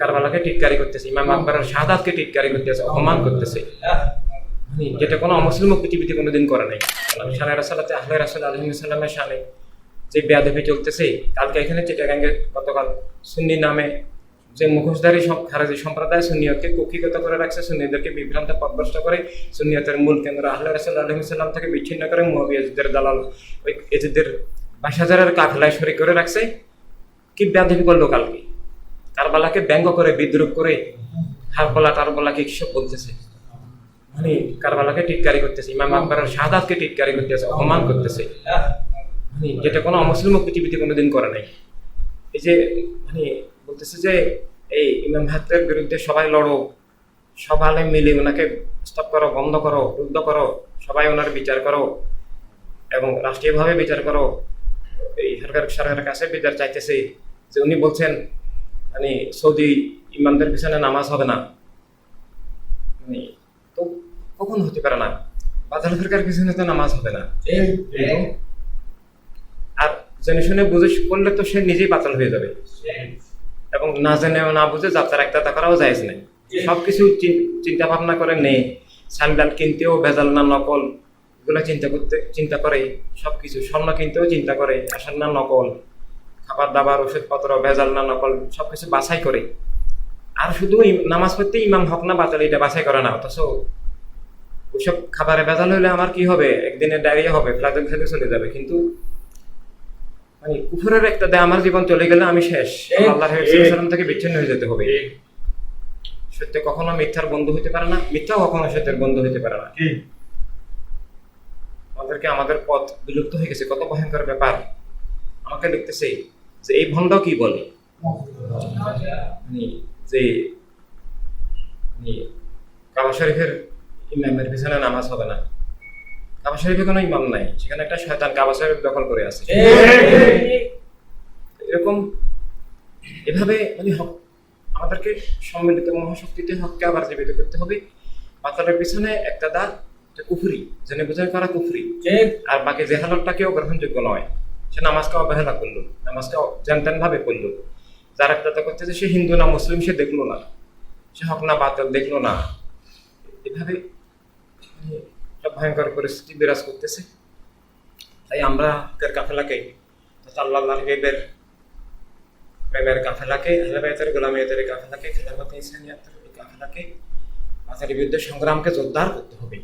কারবালাকে টিটকারি করতেছে, ইমাম আকবরের শাহাদাতকে টিটকারি করতেছে, অপমান করতেছে, যেটা কোনো অমুসলিমও পৃথিবীতে কোনোদিন করে নাই। শানে রাসালাতে আহলে রাসূল আলাইহিস সালামের শানে যে বেয়াদবি চলতেছে, কালকে এখানে চিটাগাঙ্গে গতকাল সুন্নি নামে যে মুখোশধারী খারেজি সম্প্রদায় সুন্নিয়তকে কুক্ষিগত করে রাখছে, সুন্নিদেরকে বিভ্রান্ত পথভ্রষ্ট করে সুন্নিয়তের মূল কেন্দ্র আহলে রাসূল আলাইহিস সালাম থেকে বিচ্ছিন্ন করে মুআবিয়া ইয়াজিদের দালাল ওই ইয়াজিদের 22,000-এর কাফেলায় শরীক করে রাখছে। কি বেয়াদবি করলো কালকে, কারবালাকে ব্যঙ্গ করে বিদ্রুপ করে টারবলাকে কিসব বলতেছে, মানে কারবালাকে টিটকারি করতেছে, ইমাম আকবরের শাহাদাতকে টিটকারি করতেছে, অপমান করতেছে, যেটা কোনো অমুসলিমও পৃথিবীতে কোনোদিন করে নাই। এই যে মানে বলতেছে যে এই ইমাম হাতের বিরুদ্ধে সবাই লড়ো, সবাই মিলে ওনাকে স্টপ করো, বন্ধ করো, রুদ্ধ করো, সবাই ওনার বিচার করো এবং রাষ্ট্রীয়ভাবে বিচার করো। এই সরকারের কাছে বিচার চাইতেছে যে উনি বলছেন মানে সৌদি ইমামদের পিছনে নামাজ হবে না, মানে তো কখন হতে পারে না, বাদল সরকার পিছনে তো নামাজ হবে না। আর জেনে শুনে বুঝে করলে তো সে নিজেই বাতিল হয়ে যাবে, এবং না জেনে না বুঝে যাত্রার একটা করাও জায়েজ নেই। সবকিছু চিন্তা ভাবনা করে নেই, সান্ডাল কিনতেও ভেজাল না নকল, এগুলো চিন্তা করে, সবকিছু স্বর্ণ কিনতেও চিন্তা করে আসল না নকল, খাবার দাবার ওষুধপত্র ভেজাল না নকল, সবকিছু বাছাই করে। আর শুধু নামাজ পড়তে ইমাম হক না বাতিল এটা বাছাই করে না। অথচ ওইসব খাবারে ভেজাল হইলে আমার কি হবে, একদিনে ডায়রিয়া হবে, ফ্লাইটের খেলে চলে যাবে, কিন্তু মানে কুফরের একটা দেয় আমার জীবন চলে গেলে আমি শেষ, আল্লাহর সাল্লাম থেকে বিচ্ছিন্ন হয়ে যেতে হবে। সত্য কখনো মিথ্যার বন্ধু হইতে পারে না, মিথ্যাও কখনো সত্যের বন্ধু হইতে পারে না। আমাদেরকে আমাদের পথ বিলুপ্ত হয়ে গেছে, কত ভয়ঙ্কর ব্যাপার। আমাকে লিখতেছে যে এই ভণ্ড কি বলে যে কাবা শরীফের ইমামের পিছনে নামাজ হবে না। কাবা শরীফে কোনো ইমাম নাই, সেখানে একটা শয়তান কাবা শরীফ দখল করে আছে। এরকম এভাবে মানে আমাদেরকে সম্মিলিত মহাশক্তিতে হককে আবার জীবিত করতে হবে। বাতালের পিছনে একটা দাঁত কুফরি, জেনে বোঝাই করা কুফরি, আর বাকি জেহালতটাকেও গ্রহণযোগ্য নয়। সে নামাজকে অবহেলা করলো, নামাজকে জানতেন ভাবে করলো। যার একটা করতেছে সে হিন্দু না মুসলিম সে দেখলো না, সে হক না বাতিল দেখলো না। এভাবে সব ভয়ঙ্কর পরিস্থিতি বিরাজ করতেছে। তাই আমরা কাফেলাকে আল্লাহ প্রেমের কাফেলাকে, আহলে বাইতের গোলামিয়তের কাফেলাকে, খেলাফত ইসলামিয়াতের কাফেলাকে বাতিলের বিরুদ্ধে সংগ্রামকে জোরদার করতে হবে।